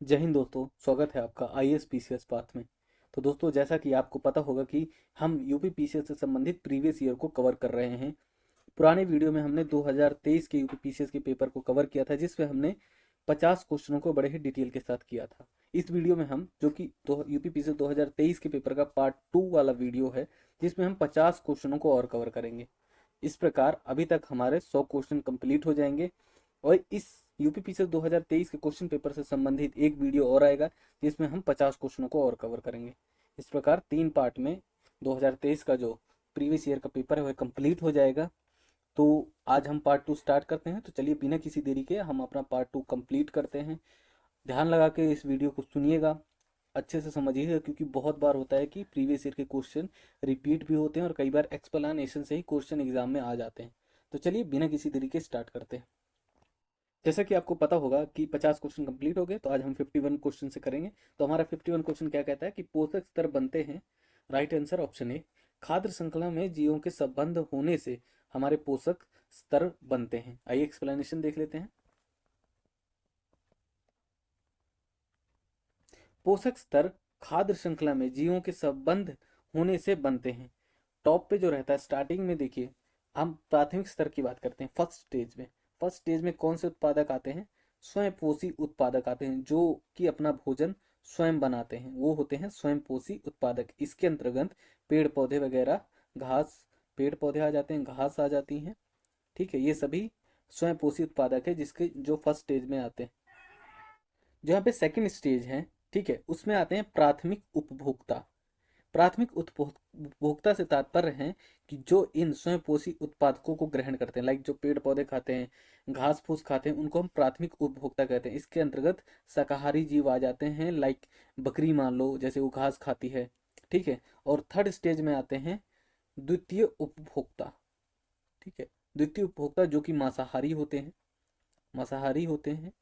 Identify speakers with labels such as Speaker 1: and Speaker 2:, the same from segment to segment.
Speaker 1: जय हिंद दोस्तों, स्वागत है आपका आईएएस पीसीएस पाथ में। तो दोस्तों, जैसा कि आपको पता होगा कि हम यूपी पीसीएस से संबंधित प्रीवियस ईयर को कवर कर रहे हैं। पुराने वीडियो में हमने 2023 के यूपी पीसीएस के पेपर को कवर किया था, जिसमें हमने 50 क्वेश्चनों को बड़े ही डिटेल के साथ किया था। इस वीडियो में हम जो कि यूपी पीसीएस 2023 के पेपर का पार्ट 2 वाला वीडियो है, जिसमें हम 50 क्वेश्चनों को और कवर करेंगे। इस प्रकार अभी तक हमारे 100 क्वेश्चन कंप्लीट हो जाएंगे और इस यूपी पीसीएस 2023 के क्वेश्चन पेपर से संबंधित एक वीडियो और आएगा, जिसमें हम 50 क्वेश्चनों को और कवर करेंगे। इस प्रकार 3 पार्ट में 2023 का जो प्रीवियस ईयर का पेपर है वह कंप्लीट हो जाएगा। तो आज हम पार्ट 2 स्टार्ट करते हैं। तो चलिए बिना किसी देरी के हम अपना पार्ट 2 कंप्लीट करते हैं। ध्यान लगा के इस वीडियो को सुनिएगा, अच्छे से समझिएगा, क्योंकि बहुत बार होता है कि प्रीवियस ईयर के क्वेश्चन रिपीट भी होते हैं और कई बार एक्सप्लेनेशन से ही क्वेश्चन एग्जाम में आ जाते हैं। तो चलिए बिना किसी देरी के स्टार्ट करते हैं। जैसा कि आपको पता होगा कि 50 क्वेश्चन कंप्लीट हो गए, तो आज हम 51 क्वेश्चन से करेंगे। तो हमारा 51 क्वेश्चन क्या कहता है कि पोषक स्तर बनते हैं। राइट आंसर ऑप्शन ए, खाद्य श्रृंखला में जीवों के संबंध होने से हमारे पोषक स्तर बनते हैं। आइए एक्सप्लेनेशन देख लेते हैं। पोषक स्तर खाद्य श्रृंखला में जीवों के संबंध होने से बनते हैं। टॉप पे जो रहता है स्टार्टिंग में, देखिए हम प्राथमिक स्तर की बात करते हैं। फर्स्ट स्टेज में कौन से उत्पादक आते हैं? स्वयं पोषी उत्पादक आते हैं, जो कि अपना भोजन स्वयं बनाते हैं, वो होते हैं स्वयं पोषी उत्पादक। इसके अंतर्गत पेड़ पौधे वगैरह, घास, पेड़ पौधे आ जाते हैं, घास आ जाती हैं। ठीक है, ये सभी स्वयं पोषी उत्पादक है, जिसके जो फर्स्ट स्टेज में आते हैं। जो यहाँ पे सेकंड स्टेज है, ठीक है, उसमें आते हैं प्राथमिक उपभोक्ता। प्राथमिक उपभोक्ता से तात्पर्य है कि जो इन स्वयं पोषी उत्पादकों को ग्रहण करते हैं, लाइक जो पेड़ पौधे खाते हैं, घास फूस खाते हैं, उनको हम प्राथमिक उपभोक्ता कहते हैं। इसके अंतर्गत शाकाहारी जीव आ जाते हैं, लाइक बकरी मान लो, जैसे वो घास खाती है। ठीक है, और थर्ड स्टेज में आते हैं द्वितीय उपभोक्ता। ठीक है, द्वितीय उपभोक्ता जो कि मांसाहारी होते हैं, मांसाहारी होते हैं,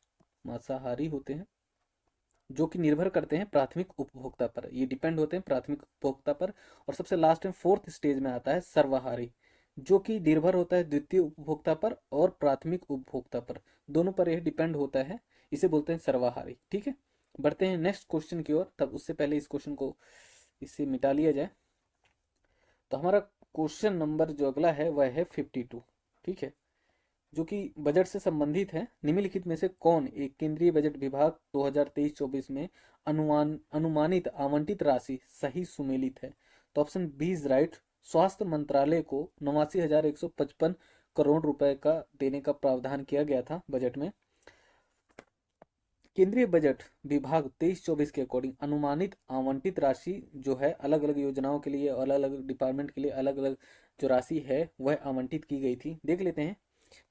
Speaker 1: मांसाहारी होते हैं, जो कि निर्भर करते हैं प्राथमिक उपभोक्ता पर। ये डिपेंड होते हैं प्राथमिक उपभोक्ता पर। और सबसे लास्ट में फोर्थ स्टेज में आता है सर्वाहारी, जो कि निर्भर होता है द्वितीय उपभोक्ता पर और प्राथमिक उपभोक्ता पर, दोनों पर यह डिपेंड होता है। इसे बोलते हैं सर्वाहारी। ठीक है, बढ़ते हैं नेक्स्ट क्वेश्चन की ओर। तब उससे पहले इस क्वेश्चन को इससे मिटा लिया जाए। तो हमारा क्वेश्चन नंबर जो अगला है वह है 52। ठीक है, जो कि बजट से संबंधित है। निम्नलिखित में से कौन एक केंद्रीय बजट विभाग 2023-24 में अनुमानित आवंटित राशि सही सुमेलित है? तो ऑप्शन बी इज राइट। स्वास्थ्य मंत्रालय को 89,155 करोड़ रुपए का देने का प्रावधान किया गया था बजट में। केंद्रीय बजट विभाग 23-24 के अकॉर्डिंग अनुमानित आवंटित राशि जो है, अलग अलग योजनाओं के लिए, अलग अलग डिपार्टमेंट के लिए अलग अलग जो राशि है वह आवंटित की गई थी। देख लेते हैं।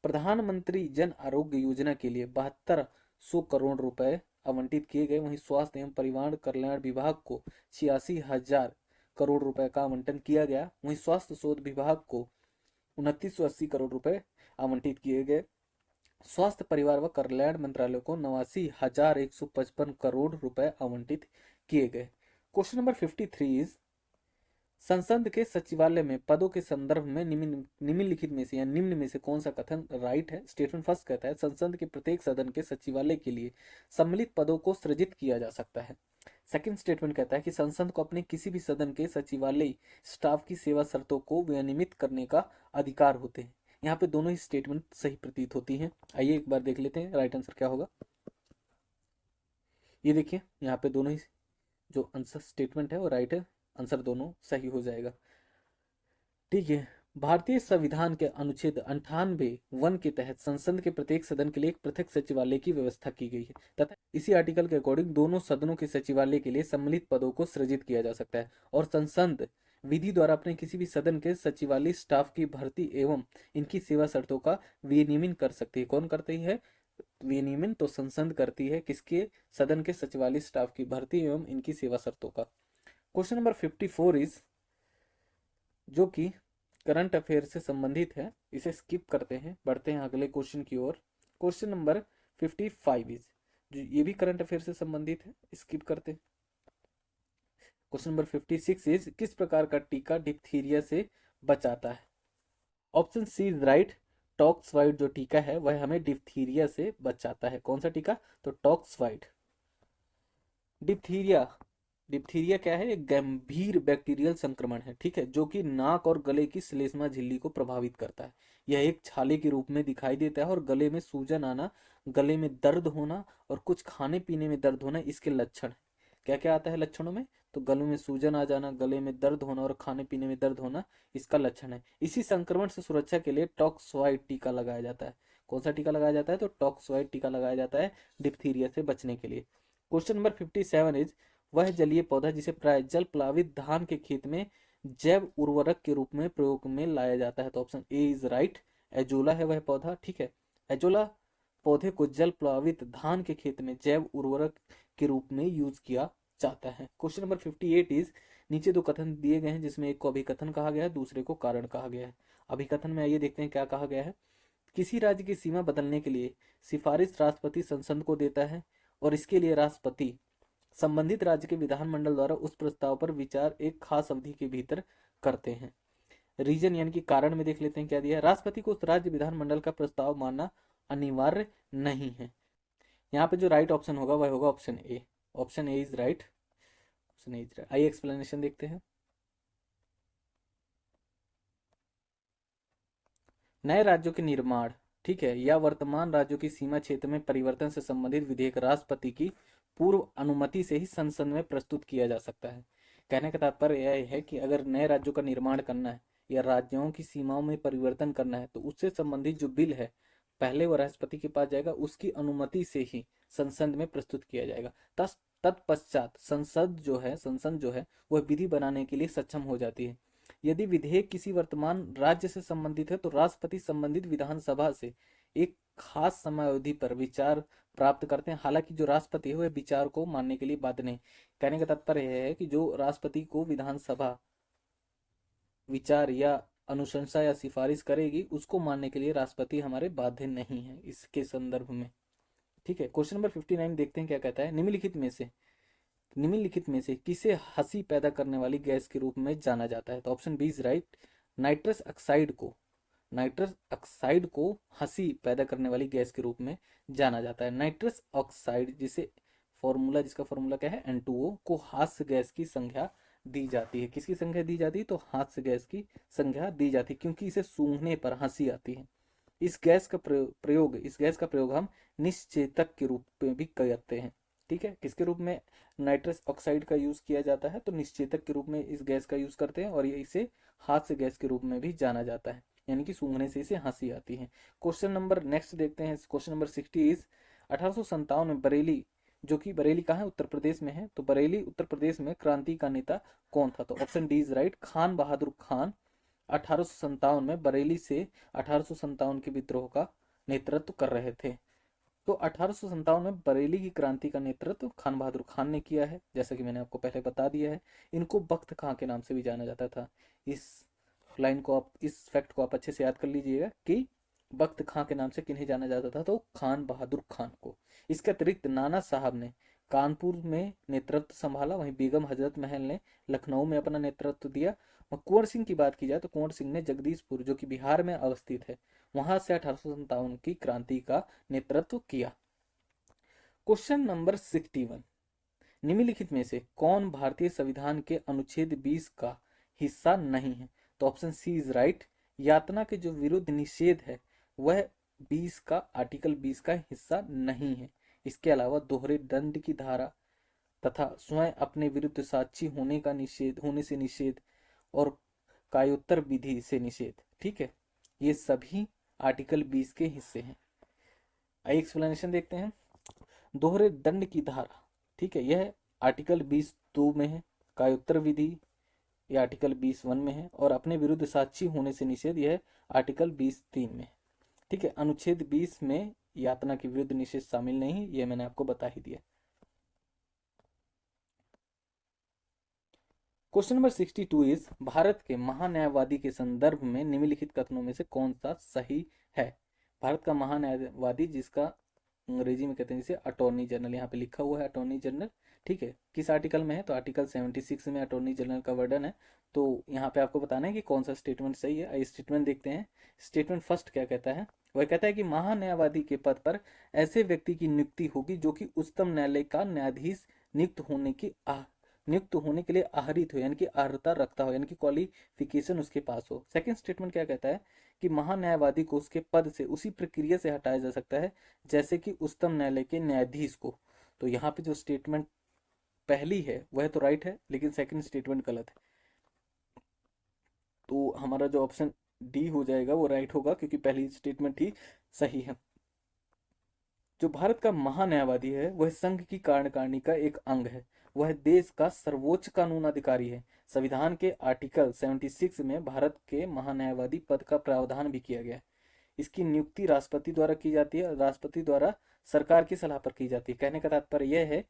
Speaker 1: प्रधानमंत्री जन आरोग्य योजना के लिए 7200 करोड़ रुपए आवंटित किए गए। वहीं स्वास्थ्य एवं परिवार कल्याण विभाग को 86,000 करोड़ रुपए का आवंटन किया गया। वहीं स्वास्थ्य शोध विभाग को 2980 करोड़ रुपए आवंटित किए गए। स्वास्थ्य परिवार व कल्याण मंत्रालय को 89,155 करोड़ रुपए आवंटित किए गए। क्वेश्चन नंबर 53 इज, संसद के सचिवालय में पदों के संदर्भ में निम्नलिखित में से या निम्न में से कौन सा कथन राइट है? स्टेटमेंट फर्स्ट कहता है संसद के प्रत्येक सदन के सचिवालय के लिए सम्मिलित पदों को सृजित किया जा सकता है। सेकंड स्टेटमेंट कहता है कि संसद को अपने किसी भी सदन के सचिवालय स्टाफ की सेवा शर्तों को विनियमित करने का अधिकार होते हैं। यहाँ पे दोनों ही स्टेटमेंट सही प्रतीत होती हैं। आइए एक बार देख लेते हैं राइट आंसर क्या होगा। ये देखिए, यहाँ पे दोनों ही जो आंसर स्टेटमेंट है वो राइट है, आंसर दोनों सही हो जाएगा। ठीक है, भारतीय संविधान के अनुच्छेद 98(1) के तहत संसद के प्रत्येक सदन के लिए एक पृथक सचिवालय की व्यवस्था की गई है तथा इसी आर्टिकल के अकॉर्डिंग दोनों सदनों के सचिवालय के लिए सम्मिलित पदों को सृजित किया जा सकता है। और संसद विधि द्वारा अपने किसी भी सदन के सचिवालय स्टाफ की भर्ती एवं इनकी सेवा शर्तों का विनियमन कर सकती है। कौन करती है विनियमन? तो संसद करती है। किसके? सदन के सचिवालय स्टाफ की भर्ती एवं इनकी सेवा शर्तों का। क्वेश्चन नंबर 54 इज, जो कि करंट अफेयर से संबंधित है, इसे स्किप करते हैं, बढ़ते हैं अगले क्वेश्चन की ओर। क्वेश्चन नंबर 55 इज, जो ये भी करंट अफेयर से संबंधित है, स्किप करते हैं। क्वेश्चन नंबर 56 इज, किस प्रकार का टीका डिप्थीरिया से बचाता है? Option C is right. Toxoid जो टीका है वह हमें डिप्थीरिया से बचाता है। कौन सा टीका? तो टॉक्सवाइड। डिप्थीरिया, डिप्थीरिया क्या है? एक गंभीर बैक्टीरियल संक्रमण है, ठीक है, जो कि नाक और गले की श्लेष्मा झिल्ली को प्रभावित करता है। यह एक छाले के रूप में दिखाई देता है और गले में सूजन आना, गले में दर्द होना और कुछ खाने पीने में दर्द होना इसके लक्षण है। क्या क्या आता है लक्षणों में? तो गले में सूजन आ जाना, गले में दर्द होना और खाने पीने में दर्द होना इसका लक्षण है। इसी संक्रमण से सुरक्षा के लिए टॉक्सवाइड टीका लगाया जाता है। कौन सा टीका लगाया जाता है? तो टॉक्सवाइड टीका लगाया जाता है डिप्थीरिया से बचने के लिए। क्वेश्चन नंबर 57 इज, वह जलीय पौधा जिसे प्राय जल प्लावित धान के खेत में जैव उर्वरक के रूप में प्रयोग में लाया जाता है। तो option A is right, azolla है वह पौधा, ठीक है। एजोला पौधे को जल प्लावित धान के खेत में जैव उर्वरक के रूप में यूज किया जाता है। क्वेश्चन नंबर 58 इज, नीचे दो कथन दिए गए हैं जिसमें एक को अभिकथन कहा गया है, दूसरे को कारण कहा गया है। अभिकथन में आइए देखते हैं क्या कहा गया है। किसी राज्य की सीमा बदलने के लिए सिफारिश राष्ट्रपति संसद को देता है और इसके लिए राष्ट्रपति संबंधित राज्य के विधानमंडल द्वारा उस प्रस्ताव पर विचार एक खास अवधि के भीतर करते हैं। रीजन यानी कि कारण में देख लेते हैं क्या दिया है। राष्ट्रपति को उस राज्य विधानमंडल का प्रस्ताव मानना अनिवार्य नहीं है। यहाँ पे जो राइट ऑप्शन होगा वह होगा option A. Option A is right, option A is right. आइए एक्सप्लेनेशन देखते हैं। नए राज्यों के निर्माण, ठीक है, या वर्तमान राज्यों की सीमा क्षेत्र में परिवर्तन से संबंधित विधेयक राष्ट्रपति की पूर्व अनुमति से ही संसद में प्रस्तुत किया जा सकता है। कहने का तात्पर्य यह है कि अगर नए राज्यों का निर्माण करना है या राज्यों की सीमाओं में परिवर्तन करना है तो उससे संबंधित जो बिल है पहले वो राष्ट्रपति के पास जाएगा, उसकी अनुमति से ही संसद में प्रस्तुत किया जाएगा। तत्पश्चात संसद जो है वह विधि बनाने के लिए सक्षम हो जाती है। यदि विधेयक किसी वर्तमान राज्य से संबंधित है तो राष्ट्रपति संबंधित विधानसभा से एक खास समयावधि पर विचार प्राप्त करते हैं। हालांकि जो राष्ट्रपति है वह विचार को मानने के लिए बाध्य नहीं। कहने का तात्पर्य यह है कि जो राष्ट्रपति को विधानसभा विचार या अनुशंसा या सिफारिश करेगी उसको मानने के लिए राष्ट्रपति हमारे बाध्य नहीं है इसके संदर्भ में, ठीक है। क्वेश्चन नंबर 59 देखते हैं क्या कहता है। निम्नलिखित में से किसे हंसी पैदा करने वाली गैस के रूप में जाना जाता है? तो option B is right, nitrous oxide को हंसी पैदा करने वाली गैस के रूप में जाना जाता है। नाइट्रस ऑक्साइड जिसका फॉर्मूला क्या है, N2O, को हास्य गैस की संज्ञा दी जाती है। किसकी संज्ञा दी जाती है? तो हास्य गैस की संज्ञा दी जाती है क्योंकि इसे सूंघने पर हंसी आती है। इस गैस का प्रयोग हम निश्चेतक के रूप में भी करते हैं, ठीक है। किसके रूप में नाइट्रस ऑक्साइड का यूज किया जाता है? तो निश्चेतक के रूप में इस गैस का यूज करते हैं और ये इसे हास्य गैस के रूप में भी जाना जाता है, यानी कि सूंघने से इसे हंसी आती है। क्वेश्चन नंबर नेक्स्ट देखते हैं। क्वेश्चन नंबर 60 इज, 1857 में बरेली, जो कि बरेली कहाँ है? उत्तर प्रदेश में है। तो बरेली उत्तर प्रदेश में क्रांति का नेता कौन था? तो option D is right, Khan Bahadur Khan 1857 में बरेली से 1857 के विद्रोह का नेतृत्व कर रहे थे। तो 1857 में बरेली की क्रांति का नेतृत्व खान बहादुर खान ने किया है, जैसा कि मैंने आपको पहले बता दिया है। इनको बख्त खां के नाम से भी जाना जाता था। इस फैक्ट को आप अच्छे से याद कर लीजिएगा कि बख्त खां के नाम से किन्हें जाना जाता था? तो खान बहादुर खान को। इसके अतिरिक्त नाना साहब ने कानपुर में नेतृत्व संभाला, वहीं बेगम हजरत महल ने लखनऊ में अपना नेतृत्व दिया। और कुंवर सिंह की बात की जाए तो कुंवर सिंह ने जगदीशपुर, जो कि बिहार में अवस्थित है, वहां से 1857 की क्रांति का नेतृत्व किया। क्वेश्चन नंबर 61, निम्नलिखित में से कौन भारतीय संविधान के अनुच्छेद 20 का हिस्सा नहीं है? तो ऑप्शन सी इज राइट, यातना के जो विरुद्ध निषेध है वह 20 का हिस्सा नहीं है। इसके अलावा दोहरे दंड की धारा तथा स्वयं अपने विरुद्ध साक्षी होने से निषेध और कायोत्तर विधि से निषेध, ठीक है, ये सभी आर्टिकल 20 के हिस्से हैं। आइए एक्सप्लेनेशन देखते हैं। दोहरे दंड की धारा, ठीक है, यह आर्टिकल 20(2) में है। कायोत्तर विधि ये आर्टिकल 20(1) में है और अपने विरुद्ध साक्षी होने से निषेध यह आर्टिकल 20(3) में है, ठीक है। अनुच्छेद 20 में यातना के विरुद्ध निषेध शामिल नहीं, यह मैंने आपको बता ही दिया। क्वेश्चन नंबर 62 इज, भारत के महान्यायवादी के संदर्भ में निम्नलिखित कथनों में से कौन सा सही है? भारत का महान्यायवादी, जिसका अंग्रेजी में कहते हैं जिसे अटॉर्नी जनरल, यहाँ पे लिखा हुआ है अटॉर्नी जनरल, ठीक है, किस आर्टिकल में है? तो आर्टिकल 76 में अटॉर्नी जनरल का वर्णन है। तो यहाँ पे आपको बताना है कि कौन सा स्टेटमेंट सही है। आइए स्टेटमेंट देखते हैं। स्टेटमेंट फर्स्ट क्या कहता है? वह कहता है कि महान्यायवादी के पद पर ऐसे व्यक्ति की नियुक्ति होगी जो कि उच्चतम न्यायालय का न्यायाधीश नियुक्त होने के लिए आहरित हो, यानी कि अर्हता रखता हो, यानी कि क्वालिफिकेशन उसके पास हो। सेकंड स्टेटमेंट क्या कहता है कि महान्यायवादी को उसके पद से उसी प्रक्रिया से हटाया जा सकता है जैसे कि उच्चतम न्यायालय के न्यायाधीश को। तो यहाँ पे जो स्टेटमेंट पहली है वह तो राइट है, लेकिन सेकंड स्टेटमेंट गलत है। तो हमारा जो ऑप्शन डी हो जाएगा वो राइट होगा, क्योंकि पहली स्टेटमेंट ही सही है। जो भारत का महान्यायवादी है वह संघ की कार्यकारिणी का एक अंग है। वह देश का सर्वोच्च कानून अधिकारी है। संविधान के आर्टिकल 76 में भारत के महान्यायवादी पद का प्रावधान भी किया गया है। इसकी नियुक्ति राष्ट्रपति द्वारा की जाती है। राष्ट्रपति द्वारा सरकार की सलाह पर की जाती है। कहने का तात्पर्य यह है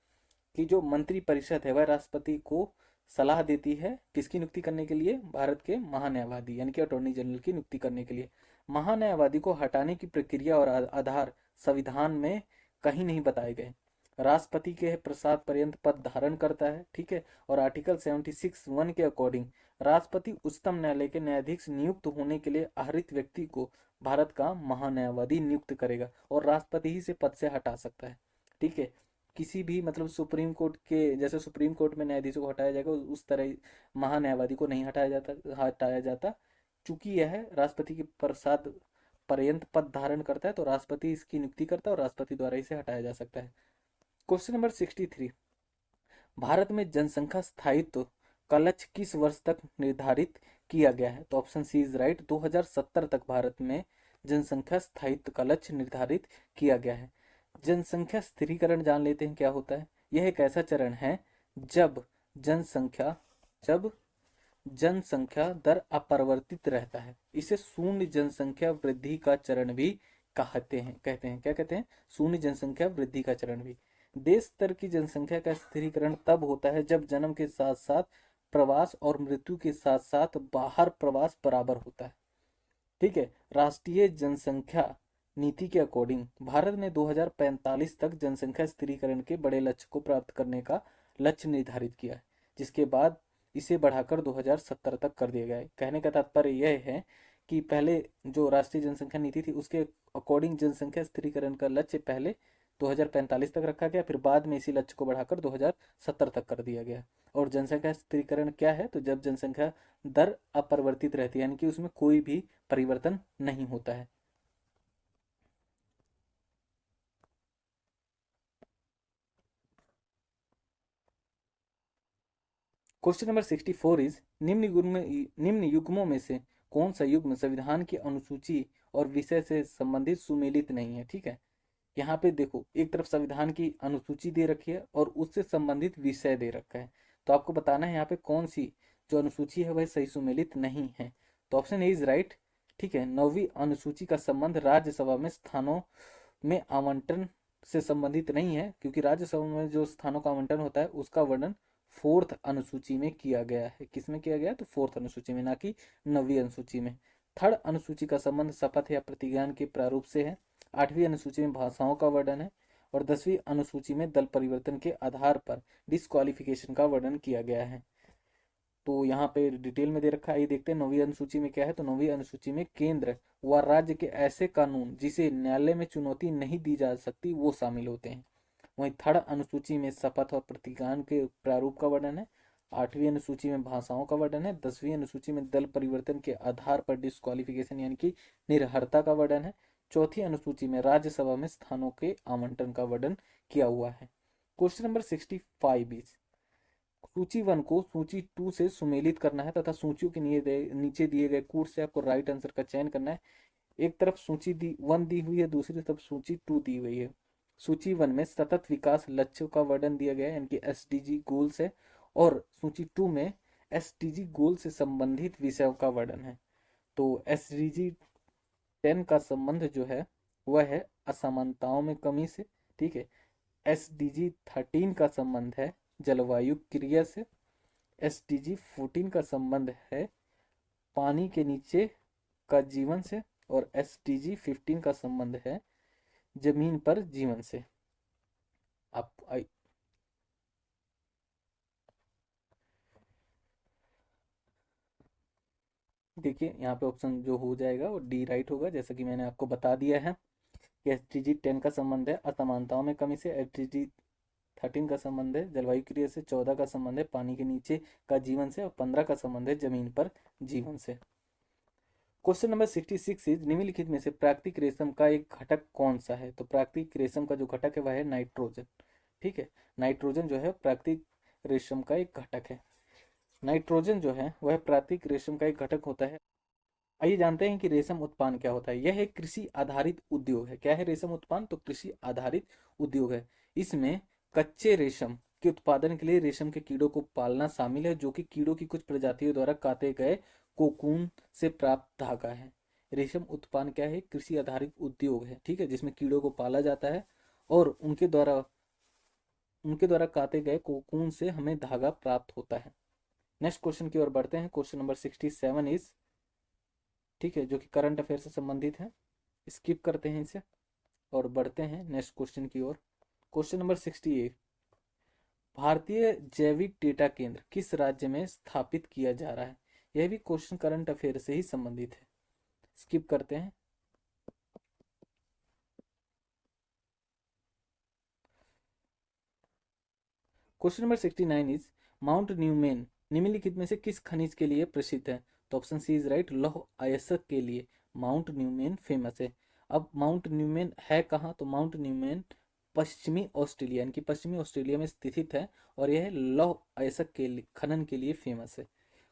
Speaker 1: कि जो मंत्री परिषद है वह राष्ट्रपति को सलाह देती है किसकी नियुक्ति करने के लिए, भारत के महान्यायवादी यानी कि अटॉर्नी जनरल की नियुक्ति करने के लिए। महान्यायवादी को हटाने की प्रक्रिया और आधार संविधान में कहीं नहीं बताए गए। राष्ट्रपति के प्रसाद पर्यंत पद धारण करता है, ठीक है। और आर्टिकल 76(1) के अकॉर्डिंग राष्ट्रपति उच्चतम न्यायालय के न्यायाधीश नियुक्त होने के लिए आहरित व्यक्ति को भारत का महान्यायवादी नियुक्त करेगा और राष्ट्रपति ही से पद से हटा सकता है, ठीक है। किसी भी मतलब सुप्रीम कोर्ट के जैसे सुप्रीम कोर्ट में न्यायाधीशों को हटाया जाएगा उस तरह महान्यायवादी को नहीं हटाया जाता। चूंकि यह राष्ट्रपति के प्रसाद पर्यंत पद धारण करता है तो राष्ट्रपति इसकी नियुक्ति करता है और राष्ट्रपति द्वारा इसे हटाया जा सकता है। क्वेश्चन नंबर 63, भारत में जनसंख्या स्थायित्व का लक्ष्य किस वर्ष तक निर्धारित किया गया है? तो ऑप्शन सी इज राइट। 2070 तक भारत में जनसंख्या स्थायित्व का लक्ष्य निर्धारित किया गया है। जनसंख्या स्थिरीकरण जान लेते हैं क्या होता है। यह एक ऐसा चरण है जब जनसंख्या जब जनसंख्या दर अपरिवर्तित रहता है। इसे शून्य जनसंख्या वृद्धि का चरण भी कहते हैं क्या कहते हैं? शून्य जनसंख्या वृद्धि का चरण भी। देश स्तर की जनसंख्या का स्थिरीकरण तब होता है जब जन्म के साथ साथ प्रवास और मृत्यु के साथ साथ बाहर प्रवास बराबर होता है, ठीक है। राष्ट्रीय जनसंख्या नीति के अकॉर्डिंग भारत ने 2045 तक जनसंख्या स्थिरीकरण के बड़े लक्ष्य को प्राप्त करने का लक्ष्य निर्धारित किया है, जिसके बाद इसे बढ़ाकर 2070 तक कर दिया गया है। कहने का तात्पर्य यह है कि पहले जो राष्ट्रीय जनसंख्या नीति थी उसके अकॉर्डिंग जनसंख्या स्थिरीकरण का लक्ष्य पहले 2045 तक रखा गया, फिर बाद में इसी लक्ष्य को बढ़ाकर 2070 तक कर दिया गया। और जनसंख्या स्थिरीकरण क्या है? तो जब जनसंख्या दर अपरिवर्तित रहती है, यानी कि उसमें कोई भी परिवर्तन नहीं होता है। क्वेश्चन नंबर 64 इज निम्न युग्मों में से कौन सा युग्म संविधान की अनुसूची और विषय से संबंधित सुमेलित नहीं है, ठीक है। यहाँ पे देखो, एक तरफ संविधान की अनुसूची दे रखी है और उससे संबंधित विषय दे रखा है, तो आपको बताना है यहाँ पे कौन सी जो अनुसूची है वह सही सुमेलित नहीं है। तो ऑप्शन ए इज राइट, ठीक है। 9वीं अनुसूची का संबंध राज्यसभा में स्थानों में आवंटन से संबंधित नहीं है, क्योंकि राज्यसभा में जो स्थानों का आवंटन होता है उसका वर्णन 4th अनुसूची में किया गया है। किसमें किया गया? तो 4th अनुसूची में, ना कि 9वीं अनुसूची में। 3rd अनुसूची का संबंध शपथ या प्रतिज्ञान के प्रारूप से है। 8वीं अनुसूची में भाषाओं का वर्णन है और 10वीं अनुसूची में दल परिवर्तन के आधार पर डिस्क्वालिफिकेशन का वर्णन किया गया है। तो यहाँ पे डिटेल में दे रखा है, ये देखते हैं 9वीं अनुसूची में क्या है। तो 9वीं अनुसूची में केंद्र व राज्य के ऐसे कानून जिसे न्यायालय में चुनौती नहीं दी जा सकती वो शामिल होते हैं। वहीं 3rd अनुसूची में शपथ और प्रतिज्ञान के प्रारूप का वर्णन है। 8वीं अनुसूची में भाषाओं का वर्णन है। 10वीं अनुसूची में दल परिवर्तन के आधार पर डिस्क्वालिफिकेशन यानी कि निर्हरता का वर्णन है। 4थी अनुसूची में राज्यसभा में स्थानों के आवंटन का वर्णन किया हुआ है। क्वेश्चन नंबर 65 इज सूची 1 को सूची 2 से सुमेलित करना है तथा सूचियों के नीचे दिए गए कोड से आपको राइट आंसर का चयन करना है। एक तरफ सूची 1 दी हुई है, दूसरी तरफ सूची 2 दी हुई है। सूची 1 में सतत विकास लक्ष्यों का वर्णन दिया गया है, यानी कि एसडीजी गोल्स है, और सूची 2 में एसडीजी गोल से संबंधित विषयों का वर्णन है। तो एसडीजी 10 का संबंध जो है वह है असमानताओं में कमी से, ठीक है। एसडीजी 13 का संबंध है जलवायु क्रिया से। एसडीजी 14 का संबंध है पानी के नीचे का जीवन से। और एसडीजी 15 का संबंध है जमीन पर जीवन से। आप देखिए यहाँ पे ऑप्शन जो हो जाएगा वो डी राइट होगा, जैसा कि मैंने आपको बता दिया है कि एसडीजी 10 का संबंध है असमानताओं में कमी से। 13 का संबंध है जलवायु क्रिया से, 14 का संबंध है पानी के नीचे का जीवन से, और 15 का संबंध है जमीन पर जीवन से। क्वेश्चन नंबर 66 इज निम्नलिखित में से प्राकृतिक रेशम का एक घटक कौन सा है? तो प्राकृतिक रेशम का जो घटक है वह है नाइट्रोजन। ठीक है, नाइट्रोजन जो है प्राकृतिक रेशम का एक घटक है। नाइट्रोजन जो है वह प्राकृतिक रेशम का एक घटक होता है। आइए जानते हैं कि रेशम उत्पादन क्या होता है। यह एक कृषि आधारित उद्योग है। क्या है रेशम उत्पादन? तो कृषि आधारित उद्योग है। इसमें कच्चे रेशम के उत्पादन के लिए रेशम के कीड़ों को पालना शामिल है, जो कि कीड़ों की कुछ प्रजातियों द्वारा काटे गए कोकून से प्राप्त धागा है। रेशम उत्पादन क्या है? कृषि आधारित उद्योग है। ठीक है, जिसमें कीड़ों को पाला जाता है और उनके द्वारा काटे गए कोकून से हमें धागा प्राप्त होता है। नेक्स्ट क्वेश्चन की ओर बढ़ते हैं। क्वेश्चन नंबर 67 इज, ठीक है, जो कि करंट अफेयर से संबंधित है। स्किप करते हैं इसे और बढ़ते हैं नेक्स्ट क्वेश्चन की ओर। क्वेश्चन नंबर 68, भारतीय जैविक डेटा केंद्र किस राज्य में स्थापित किया जा रहा है? यह भी क्वेश्चन करंट अफेयर से ही संबंधित है। स्किप करते हैं। Question number 69 is, mount Neumann निम्नलिखित में से किस खनिज के लिए प्रसिद्ध है? तो ऑप्शन सी इज राइट, लौह अयस्क के लिए माउंट न्यूमेन फेमस है। अब माउंट न्यूमेन है कहाँ? तो माउंट न्यूमेन पश्चिमी ऑस्ट्रेलिया यानी कि पश्चिमी ऑस्ट्रेलिया में स्थित है और यह लौह अयस्क के खनन के लिए फेमस है।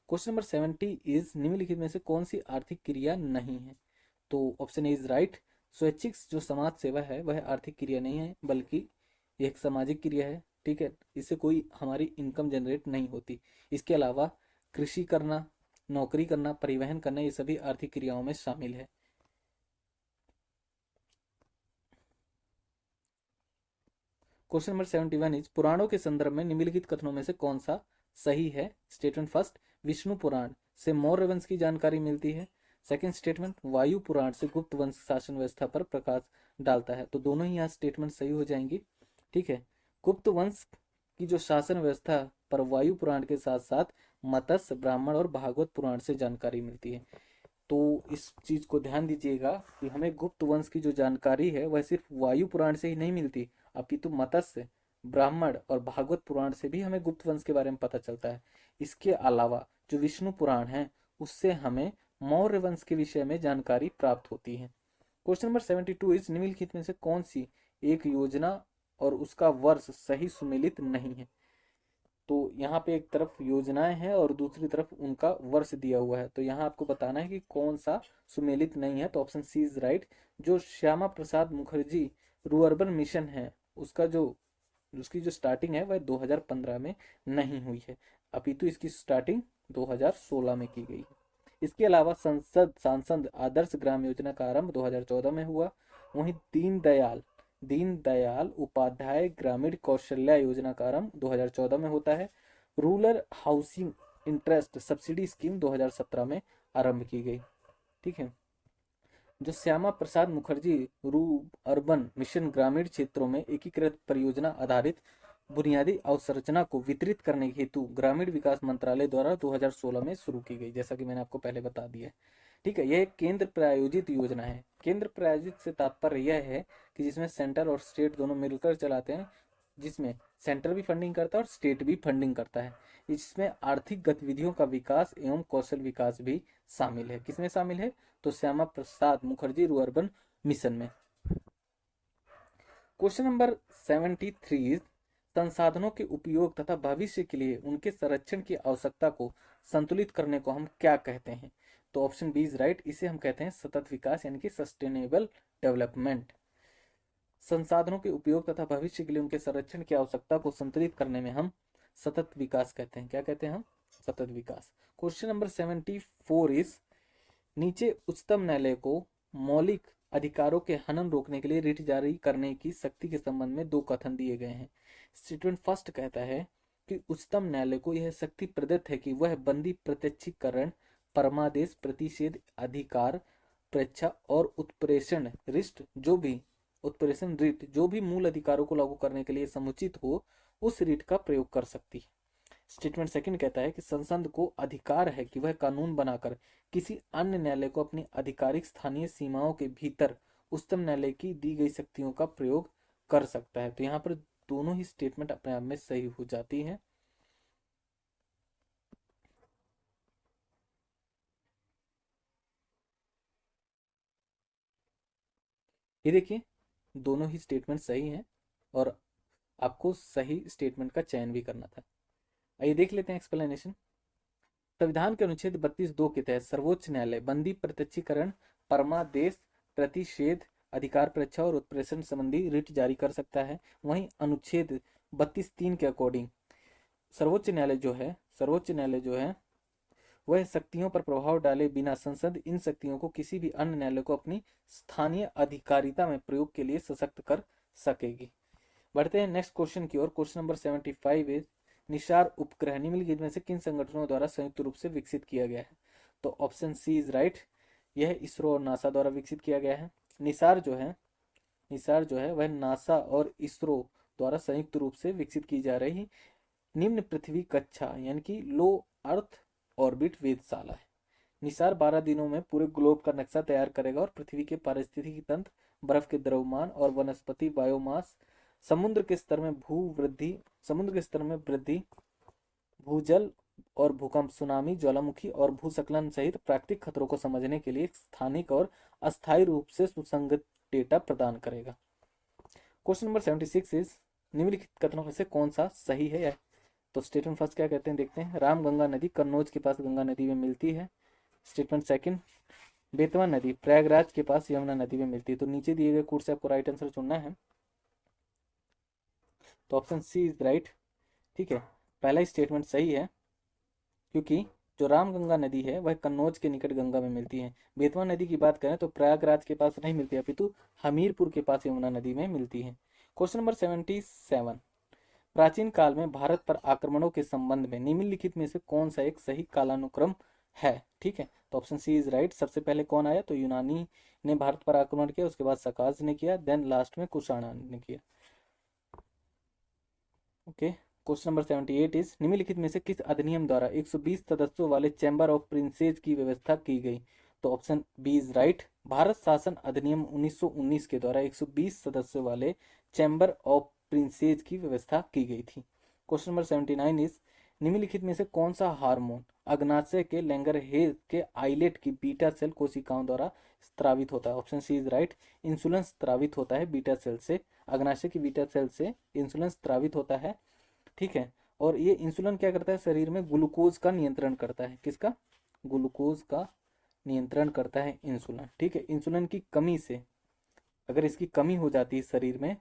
Speaker 1: क्वेश्चन नंबर 70 इज, निम्नलिखित में से कौन सी आर्थिक क्रिया नहीं है? तो ऑप्शन ए इज राइट, स्वैच्छिक जो समाज सेवा है वह आर्थिक क्रिया नहीं है, बल्कि ये एक सामाजिक क्रिया है। ठीक है, इससे कोई हमारी इनकम जनरेट नहीं होती। इसके अलावा कृषि करना, नौकरी करना, परिवहन करना, ये सभी आर्थिक क्रियाओं में शामिल है। क्वेश्चन नंबर 71 इज, पुराणों के संदर्भ में निम्नलिखित कथनों में से कौन सा सही है? स्टेटमेंट फर्स्ट, विष्णु पुराण से मौर्य वंश की जानकारी मिलती है। सेकंड स्टेटमेंट, वायु पुराण से गुप्त वंश शासन व्यवस्था पर प्रकाश डालता है। तो दोनों ही यहाँ स्टेटमेंट सही हो जाएंगी। ठीक है, गुप्त वंश की जो शासन व्यवस्था पर वायु पुराण के साथ साथ मत्स्य, ब्राह्मण और भागवत पुराण से जानकारी मिलती है। तो इस चीज को ध्यान दीजिएगा कि हमें गुप्त वंश की जो जानकारी है वह सिर्फ वायु पुराण से ही नहीं मिलती, अपितु मत्स्य, ब्राह्मण और भागवत पुराण से भी हमें गुप्त वंश के बारे में पता चलता है। इसके अलावा जो विष्णु पुराण है उससे हमें मौर्य वंश के विषय में जानकारी प्राप्त होती है। क्वेश्चन नंबर 72 इज, निम्नलिखित में से कौन सी एक योजना और उसका वर्ष सही सुमेलित नहीं है? तो यहाँ पे एक तरफ योजनाएं हैं और दूसरी तरफ उनका वर्ष दिया हुआ है। तो यहाँ आपको बताना है कि कौन सा सुमेलित नहीं है। तो ऑप्शन सी इज राइट, जो श्यामा प्रसाद मुखर्जी रूअर्बन मिशन है उसकी जो स्टार्टिंग है वह 2015 में नहीं हुई है, अपितु इसकी स्टार्टिंग 2016 में की गई है। इसके अलावा संसद सांसद आदर्श ग्राम योजना का आरंभ 2014 में हुआ। वहीं दीनदयाल उपाध्याय ग्रामीण कौशल्या योजना का आरंभ 2014 में होता है। Rural housing interest subsidy scheme 2017 में आरंभ की गई। ठीक है, जो श्यामा प्रसाद मुखर्जी रू अर्बन मिशन ग्रामीण क्षेत्रों में एकीकृत परियोजना आधारित बुनियादी अवसंरचना को वितरित करने हेतु ग्रामीण विकास मंत्रालय द्वारा 2016 में शुरू की गई, जैसा कि मैंने आपको पहले बता दिया। ठीक है, यह एक केंद्र प्रायोजित योजना है। केंद्र प्रायोजित से तात्पर्य यह है कि जिसमें सेंटर और स्टेट दोनों मिलकर चलाते हैं, जिसमें सेंटर भी फंडिंग करता है और स्टेट भी फंडिंग करता है। इसमें आर्थिक गतिविधियों का विकास एवं कौशल विकास भी शामिल है। किसमें शामिल है? तो श्यामा प्रसाद मुखर्जी रूअर्बन मिशन में। क्वेश्चन नंबर 73, संसाधनों के उपयोग तथा भविष्य के लिए उनके संरक्षण की आवश्यकता को संतुलित करने को हम क्या कहते हैं? तो ऑप्शन बी इज राइट, इसे हम कहते हैं सतत विकास यानी कि सस्टेनेबल डेवलपमेंट। संसाधनों के उपयोग तथा भविष्य के लिए उनके संरक्षण की आवश्यकता को संतुलित करने में हम सतत विकास कहते हैं। क्या कहते हैं हम? सतत विकास। क्वेश्चन नंबर 74 इज, नीचे उच्चतम न्यायालय को मौलिक अधिकारों के हनन रोकने के लिए रिट जारी करने की शक्ति के संबंध में दो कथन दिए गए हैं। स्टेटमेंट फर्स्ट कहता है कि उच्चतम न्यायालय को यह शक्ति प्रदत्त है कि वह बंदी प्रत्यक्षीकरण, परमादेश, प्रतिषेध अधिकार, प्रेक्षा और उत्प्रेषण रिट जो भी मूल अधिकारों को लागू करने के लिए समुचित हो उस रिट का प्रयोग कर सकती है। स्टेटमेंट सेकंड कहता है कि संसद को अधिकार है कि वह कानून बनाकर किसी अन्य न्यायालय को अपनी आधिकारिक स्थानीय सीमाओं के भीतर उच्चतम न्यायालय की दी गई शक्तियों का प्रयोग कर सकता है। तो यहाँ पर दोनों ही स्टेटमेंट अपने आप में सही हो जाती हैं। ये देखिए, दोनों ही स्टेटमेंट सही हैं और आपको सही स्टेटमेंट का चयन भी करना था। आइए देख लेते हैं एक्सप्लेनेशन। संविधान के अनुच्छेद 32(2) के तहत सर्वोच्च न्यायालय बंदी, प्रत्यक्षीकरण, परमादेश, प्रतिषेध, अधिकार परीक्षा और उत्प्रेषण संबंधी रिट जारी कर सकता है। वहीं अनुच्छेद 32(3) के अकॉर्डिंग सर्वोच्च न्यायालय जो है वह शक्तियों पर प्रभाव डाले बिना संसद इन शक्तियों को किसी भी अन्य न्यायालय को अपनी स्थानीय अधिकारिता में प्रयोग के लिए सशक्त कर सकेगी। बढ़ते हैं नेक्स्ट क्वेश्चन की ओर। क्वेश्चन नंबर 75 इज निसार उपग्रह निम्नलिखित में से किन संगठनों द्वारा संयुक्त रूप से विकसित किया गया है? तो ऑप्शन सी इज राइट, यह इसरो और नासा द्वारा विकसित किया गया है। निसार जो है वह नासा और इसरो द्वारा संयुक्त रूप से विकसित की जा रही निम्न पृथ्वी कक्षा यानी कि लो अर्थ ऑर्बिट वेधशाला है। निसार 12 दिनों में पूरे ग्लोब का नक्शा तैयार करेगा और पृथ्वी के पारिस्थितिकी तंत्र, बर्फ के द्रव्यमान और वनस्पति बायोमास, समुद्र के स्तर में वृद्धि, भूजल और भूकंप, सुनामी, ज्वालामुखी और भूस्खलन सहित प्राकृतिक खतरों को समझने के लिए स्थानिक और अस्थायी रूप से सुसंगत डेटा प्रदान करेगा। क्वेश्चन नंबर 76 इज निम्नलिखित कथनों में से कौन सा सही है? तो स्टेटमेंट फर्स्ट क्या कहते हैं देखते हैं। रामगंगा नदी कन्नौज के पास गंगा नदी में मिलती है। स्टेटमेंट सेकंड, बेतवा नदी प्रयागराज के पास यमुना नदी में मिलती है। तो नीचे दिए गए कोड से आपको राइट आंसर चुनना है। तो ऑप्शन सी इज राइट। ठीक है, पहला स्टेटमेंट सही है क्योंकि जो रामगंगा नदी है वह कन्नौज के निकट गंगा में मिलती है। बेतवा नदी की बात करें तो प्रयागराज के पास नहीं मिलती है अपितु हमीरपुर के पास यमुना नदी में मिलती है। क्वेश्चन नंबर 77, प्राचीन काल में भारत पर आक्रमणों के संबंध में निम्नलिखित में से कौन सा एक सही कालानुक्रम है? ठीक है, तो ऑप्शन सी इज राइट। सबसे पहले कौन आया? तो यूनानी ने भारत पर आक्रमण किया, उसके बाद सकाज ने किया, देन लास्ट में कुषाण ने किया। ओके, क्वेश्चन नंबर 78 इज निम्नलिखित में से किस अधिनियम द्वारा 120 सदस्यों वाले चैम्बर ऑफ प्रिंसेज की व्यवस्था की गई? तो option B is right. Bharat शासन अधिनियम 1919 के द्वारा 120 सदस्यों वाले चैम्बर ऑफ प्रिंसेज की व्यवस्था की गई थी। क्वेश्चन नंबर 79 इज निम्नलिखित में से कौन सा हार्मोन अग्नाशय के लैंगरहेज के आइलेट की बीटा सेल कोशिकाओं द्वारा स्त्रावित होता है? Option C is right. Insulin स्त्रावित होता है बीटा सेल से, अग्नाशय की बीटा सेल से इंसुलिन स्त्रावित होता है। ठीक है, और ये इंसुलिन क्या करता है? शरीर में ग्लूकोज का नियंत्रण करता है। किसका? ग्लूकोज का नियंत्रण करता है इंसुलिन। ठीक है, इंसुलिन की कमी से अगर इसकी कमी हो जाती है शरीर में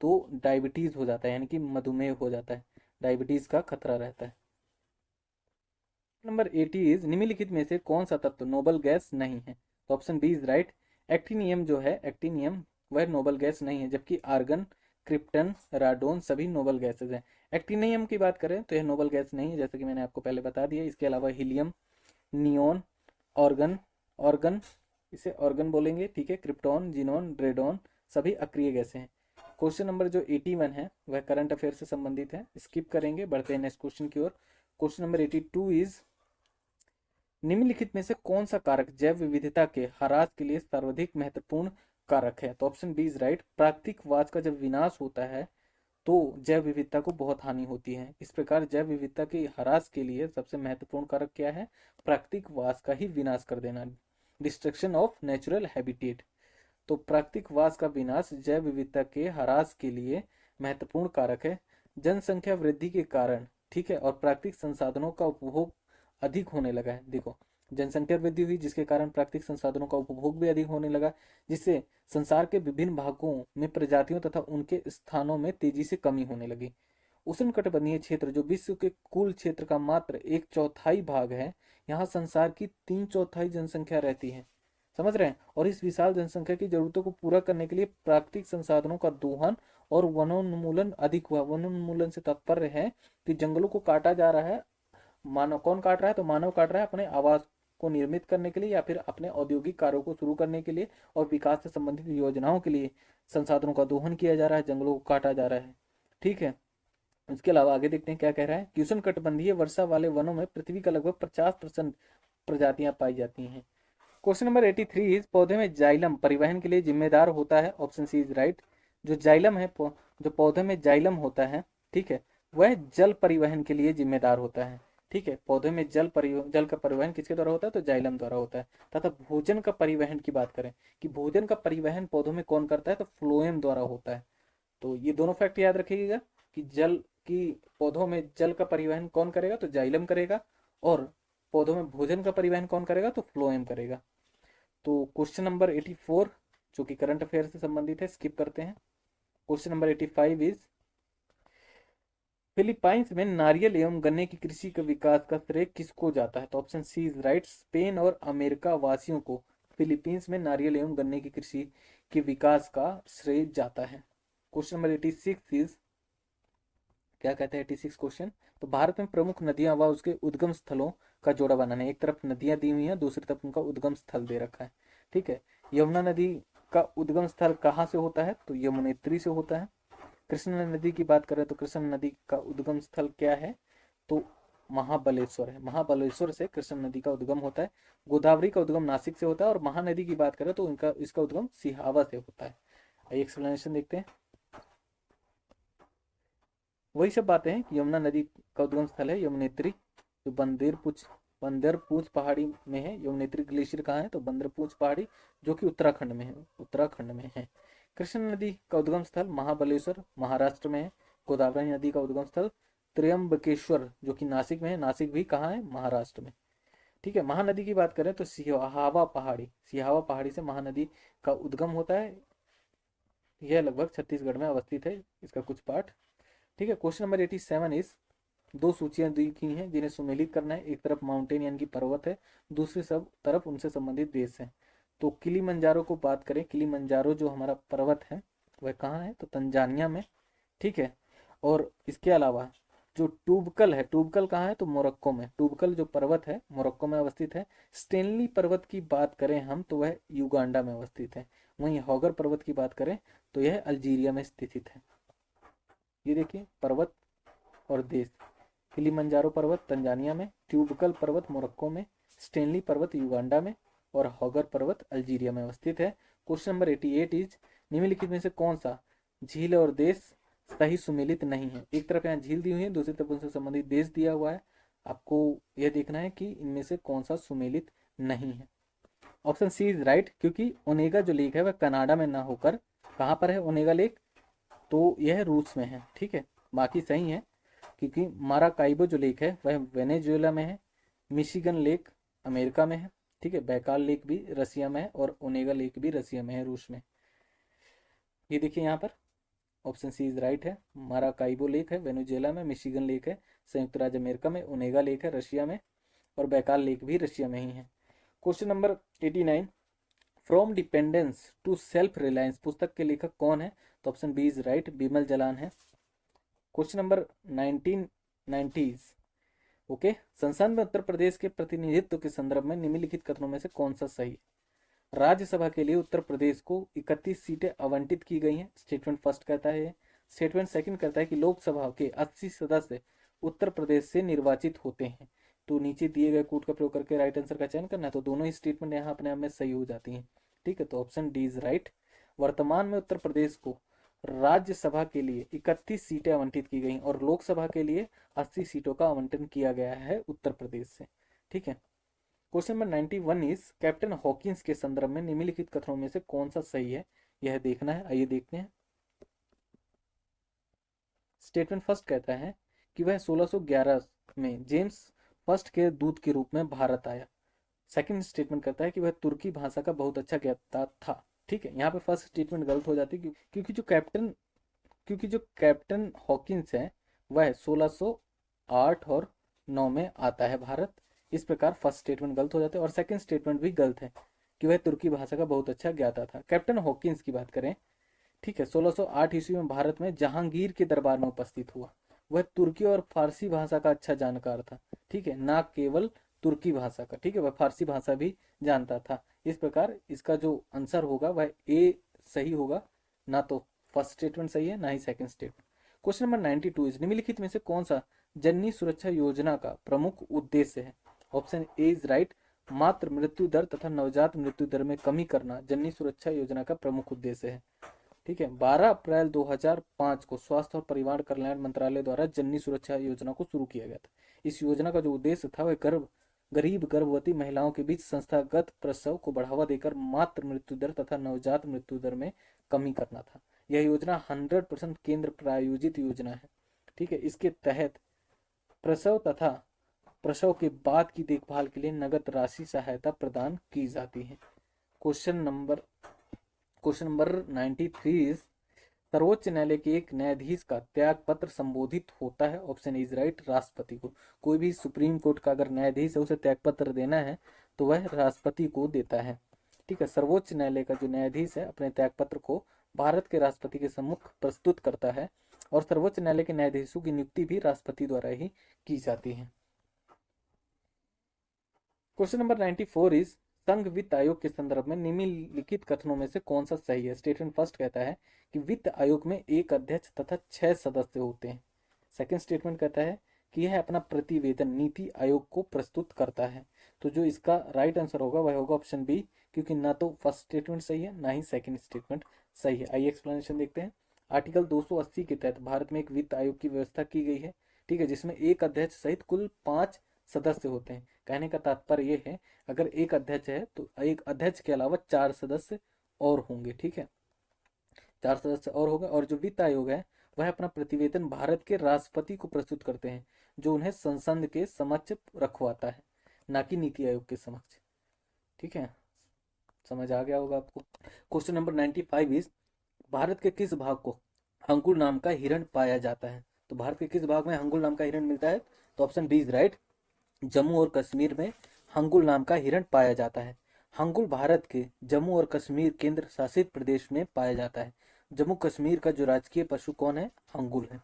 Speaker 1: तो डायबिटीज हो जाता है यानी कि मधुमेह हो जाता है, डायबिटीज का खतरा रहता है। नंबर 80 इज निम्नलिखित में से कौन सा तत्व नोबल गैस नहीं है? तो option B is right. Actinium वह नोबल गैस नहीं है, जबकि आर्गन, क्रिप्टन, राडोन सभी नोबल गैसेज हैं। एक्टिनियम की बात करें तो यह नोबल गैस नहीं है, जैसे कि मैंने आपको पहले बता दिया। इसके अलावा हीलियम, नियोन, ऑर्गन ऑर्गन इसे ऑर्गन बोलेंगे। ठीक है, क्रिप्टॉन, जीनोन, ड्रेडोन सभी अक्रिय गैसें हैं। क्वेश्चन नंबर जो 81 है वह करंट अफेयर से संबंधित है, स्किप करेंगे, बढ़ते हैं नेक्स्ट क्वेश्चन की ओर। क्वेश्चन नंबर 82 इज निम्नलिखित में से कौन सा कारक जैव विविधता के ह्रास के लिए सर्वाधिक महत्वपूर्ण कारक है? तो ऑप्शन बी इज राइट। प्राकृतिक वास का जब विनाश होता है तो जैव विविधता को बहुत हानि होती है। इस प्रकार जैव विविधता के ह्रास के लिए सबसे महत्वपूर्ण कारक क्या है? प्राकृतिक वास का ही विनाश कर देना, डिस्ट्रक्शन ऑफ नेचुरल हैबिटेट। तो प्राकृतिक वास का विनाश जैव विविधता के ह्रास के लिए महत्वपूर्ण कारक है। जनसंख्या वृद्धि के कारण, ठीक है, और प्राकृतिक संसाधनों का उपभोग अधिक होने लगा है। देखो, जनसंख्या वृद्धि हुई जिसके कारण प्राकृतिक संसाधनों का उपभोग भी अधिक होने लगा, जिससे संसार के विभिन्न भागों में प्रजातियों तथा उनके स्थानों में तेजी से कमी होने लगी। उष्णकटिबंधीय क्षेत्र जो विश्व के कुल क्षेत्र का मात्र 1/4 भाग है, यहाँ संसार की 3/4 जनसंख्या रहती है। समझ रहे हैं? और इस विशाल जनसंख्या की जरूरतों को पूरा करने के लिए प्राकृतिक संसाधनों का दोहन और वनोन्मूलन अधिक हुआ। वनोन्मूलन से तात्पर्य है कि जंगलों को काटा जा रहा है। मानव कौन काट रहा है? तो मानव काट रहा है अपने आवास को निर्मित करने के लिए या फिर अपने औद्योगिक कार्यों को शुरू करने के लिए और विकास से संबंधित योजनाओं के लिए संसाधनों का दोहन किया जा रहा है, जंगलों को काटा जा रहा है। ठीक है, इसके अलावा आगे देखते हैं क्या कह रहा है कि उष्णकटिबंधीय वर्षा वाले वनों में पृथ्वी का लगभग 50% प्रजातियां पाई जाती हैं। क्वेश्चन नंबर 83 इज पौधे में जाइलम परिवहन के लिए जिम्मेदार होता है? Option C is right. जो जाइलम है, जो पौधे में जाइलम होता है, ठीक है, वह जल परिवहन के लिए जिम्मेदार होता है। ठीक है, पौधे में जल का परिवहन किसके द्वारा होता है? तो जाइलम द्वारा होता है। तथा भोजन का परिवहन की बात करें कि भोजन का परिवहन पौधों में कौन करता है? तो फ्लोएम द्वारा होता है। तो ये दोनों फैक्ट याद रखिएगा कि जल की पौधों में जल का परिवहन कौन करेगा? तो जाइलम करेगा। और पौधों में भोजन का परिवहन कौन करेगा? तो फ्लोएम करेगा। तो क्वेश्चन नंबर 84 जो कि करंट अफेयर से संबंधित है, स्किप करते हैं। क्वेश्चन नंबर 85 इज, फिलीपाइंस में नारियल एवं गन्ने की कृषि के विकास का श्रेय किसको जाता है? तो option C is right, Spain और अमेरिका वासियों को फिलीपींस में नारियल एवं गन्ने की कृषि के विकास का श्रेय जाता है। क्वेश्चन नंबर 86 इज, क्या कहते हैं 86 क्वेश्चन? तो भारत में प्रमुख नदियां व उसके उद्गम स्थलों का जोड़ा बनाना है। एक तरफ नदियां दी हुई हैं, दूसरी तरफ उनका उद्गम स्थल दे रखा है। ठीक है, यमुना नदी का उद्गम स्थल कहाँ से होता है? तो यमुनेत्री से होता है। कृष्णा नदी की बात करें तो कृष्णा नदी का उद्गम स्थल क्या है? तो महाबलेश्वर है। महाबलेश्वर से कृष्णा नदी का उद्गम होता है। गोदावरी का उद्गम नासिक से होता है। और महानदी की बात करें तो इनका इसका उद्गम सिहावा से होता है। आइए एक्सप्लेनेशन देखते हैं। वही सब बातें हैं कि यमुना नदी का उद्गम स्थल है यमुनेत्री, जो बंदरपूछ पहाड़ी में है। यमुनेत्री ग्लेशियर कहाँ है? तो बंदरपूछ पहाड़ी, जो कि उत्तराखंड में है। कृष्णा नदी का उद्गम स्थल महाबलेश्वर महाराष्ट्र में है। गोदावरी नदी का उद्गम स्थल त्र्यंबकेश्वर, जो कि नासिक में है। नासिक भी कहाँ है? महाराष्ट्र में। ठीक है, महानदी की बात करें तो सिहावा पहाड़ी से महानदी का उद्गम होता है। यह लगभग छत्तीसगढ़ में अवस्थित है, इसका कुछ पार्ट। ठीक है, क्वेश्चन नंबर 87 इज, दो सूचियां दी की हैं जिन्हें सुमेलित करना है। एक तरफ माउंटेन यानी कि पर्वत है, दूसरी सब तरफ उनसे संबंधित देश है। तो किलीमंजारो को बात करें, किलीमंजारो जो हमारा पर्वत है वह कहाँ है? तो तंजानिया में। ठीक है, और इसके अलावा जो टूबकल है, टूबकल कहाँ है? तो मोरक्को में। टूबकल जो पर्वत है मोरक्को में अवस्थित है। स्टेनली पर्वत की बात करें हम तो वह युगांडा में अवस्थित है। वहीं हॉगर पर्वत की बात करें तो यह अल्जीरिया में स्थित है। ये देखिए, पर्वत और देश, किलीमंजारो पर्वत तंजानिया में, ट्यूबकल पर्वत मोरक्को में, स्टेनली पर्वत युगांडा में और हॉगर पर्वत अल्जीरिया में अवस्थित है। क्वेश्चन नंबर 88 इज, निम्नलिखित में से कौन सा झील और देश सही सुमेलित नहीं है? एक तरफ यहाँ झील दी हुई है, दूसरी तरफ उनसे संबंधित देश दिया हुआ है। आपको यह देखना है कि इनमें से कौन सा सुमेलित नहीं है। ऑप्शन सी इज राइट, क्योंकि ओनेगा जो लेक है वह कनाडा में ना होकर कहाँ पर है? ओनेगा लेक तो यह रूस में है। ठीक है, बाकी सही है, क्योंकि माराकाइबो जो लेक है वह वेनेजुएला में है। मिशिगन लेक अमेरिका में है। ठीक है, बैकाल लेक भी रसिया में है और ओनेगा लेक भी रसिया में है, रूस में। ये देखिए यहाँ पर ऑप्शन सी इज राइट है। माराकाइबो लेक है वेनेजुएला में, मिशिगन लेक है संयुक्त राज्य अमेरिका में, ओनेगा लेक है रशिया में और बैकाल लेक भी रशिया में ही है। Question number 89, from dependence to self reliance पुस्तक के लेखक कौन है? तो option B is right, Bimal Jalan है। क्वेश्चन नंबर 1990, ओके, संसद में उत्तर प्रदेश के प्रतिनिधित्व के संदर्भ में निम्नलिखित कथनों में से कौन सा सही है? राज्यसभा के लिए उत्तर प्रदेश को 31 सीटें आवंटित की गई हैं, स्टेटमेंट फर्स्ट कहता है। स्टेटमेंट सेकंड कहता है कि लोकसभा के 80 सदस्य उत्तर प्रदेश से निर्वाचित होते हैं। तो नीचे दिए गए कोड का प्रयोग करके राइट आंसर का चयन करना है। तो दोनों ही स्टेटमेंट यहाँ अपने आप में सही हो जाती हैं। ठीक है, तो ऑप्शन डी इज राइट। वर्तमान में उत्तर प्रदेश को राज्यसभा के लिए 31 सीटें आवंटित की गई और लोकसभा के लिए 80 सीटों का आवंटन किया गया है उत्तर प्रदेश से। ठीक है, question number 91 is, captain Hawkins के संदर्भ में निम्नलिखित कथनों में से कौन सा सही है? यह देखना है। आइए देखते हैं। स्टेटमेंट फर्स्ट कहता है कि वह 1611 में जेम्स फर्स्ट के दूत के रूप में भारत आया। सेकंड स्टेटमेंट कहता है कि वह तुर्की भाषा का बहुत अच्छा ज्ञाता था। ठीक है, यहाँ पे फर्स्ट स्टेटमेंट गलत हो जाती है, क्योंकि जो कैप्टन हॉकिंस है वह 1608 और 9 में आता है भारत। इस प्रकार फर्स्ट स्टेटमेंट गलत हो जाते हैं और सेकंड स्टेटमेंट भी गलत है कि वह तुर्की भाषा का बहुत अच्छा ज्ञाता था। कैप्टन हॉकिंस की बात करें, ठीक है, 1608 ईस्वी में भारत में जहांगीर के दरबार में उपस्थित हुआ। वह तुर्की और फारसी भाषा का अच्छा जानकार था। ठीक है, ना केवल तुर्की भाषा का, ठीक है, वह फारसी भाषा भी जानता था। इस प्रकार इसका जो आंसर होगा वह ए सही होगा, ना तो फर्स्ट स्टेटमेंट सही है ना ही second statement. Question number 92 is, निम्नलिखित में से कौन सा जननी सुरक्षा योजना का प्रमुख उद्देश्य है? ऑप्शन ए इज राइट, मातृ मृत्यु दर तथा नवजात मृत्यु दर में कमी करना जननी सुरक्षा योजना का प्रमुख उद्देश्य है। ठीक है। 12 अप्रैल 2005 को स्वास्थ्य और परिवार कल्याण मंत्रालय द्वारा जननी सुरक्षा योजना को शुरू किया गया था। इस योजना का जो उद्देश्य था वह गरीब गर्भवती महिलाओं के बीच संस्थागत प्रसव को बढ़ावा देकर मातृ मृत्यु दर तथा नवजात मृत्यु दर में कमी करना था। यह योजना 100% केंद्र प्रायोजित योजना है। ठीक है। इसके तहत प्रसव तथा प्रसव के बाद की देखभाल के लिए नगद राशि सहायता प्रदान की जाती है। क्वेश्चन नंबर 93 इज सर्वोच्च न्यायालय के एक न्यायाधीश का त्याग पत्र संबोधित होता है। ऑप्शन इज राइट, राष्ट्रपति को। कोई भी सुप्रीम कोर्ट का अगर न्यायाधीश है उसे त्याग पत्र देना है तो वह राष्ट्रपति को देता है। ठीक है। सर्वोच्च न्यायालय का जो न्यायाधीश है अपने त्याग पत्र को भारत के राष्ट्रपति के सम्मुख प्रस्तुत करता है और सर्वोच्च न्यायालय के न्यायाधीशों की नियुक्ति भी राष्ट्रपति द्वारा ही की जाती है। क्वेश्चन नंबर 94 इज संघ वित्त आयोग के संदर्भ में निम्नलिखित कथनों में से कौन सा सही है। स्टेटमेंट फर्स्ट कहता है कि वित्त आयोग में एक अध्यक्ष तथा 6 सदस्य होते हैं। सेकंड स्टेटमेंट कहता है कि यह अपना प्रतिवेदन नीति आयोग को प्रस्तुत करता है। तो जो इसका राइट आंसर होगा वह होगा ऑप्शन बी, क्योंकि ना तो फर्स्ट स्टेटमेंट सही है ना ही सेकंड स्टेटमेंट सही है। आइए एक्सप्लेनेशन देखते हैं। आर्टिकल 280 के तहत भारत में एक वित्त आयोग की व्यवस्था की गई है। ठीक है। जिसमें एक अध्यक्ष सहित कुल 5 सदस्य होते हैं। कहने का तात्पर्य यह है अगर एक अध्यक्ष है तो एक अध्यक्ष के अलावा 4 सदस्य और होंगे। ठीक है। 4 सदस्य और होंगे। और जो वित्त आयोग है वह अपना प्रतिवेदन भारत के राष्ट्रपति को प्रस्तुत करते हैं, जो उन्हें संसद के समक्ष रखवाता है, ना कि नीति आयोग के समक्ष। ठीक है। समझ आ गया होगा आपको। क्वेश्चन नंबर 95 इज भारत के किस भाग को हंगुल नाम का हिरण पाया जाता है। तो भारत के किस भाग में हंगुल नाम का हिरण मिलता है। तो option B is right, Jammu और कश्मीर में हंगुल नाम का हिरण पाया जाता है। हंगुल भारत के जम्मू और कश्मीर केंद्र शासित प्रदेश में पाया जाता है। जम्मू कश्मीर का जो राजकीय पशु कौन है, हंगुल है।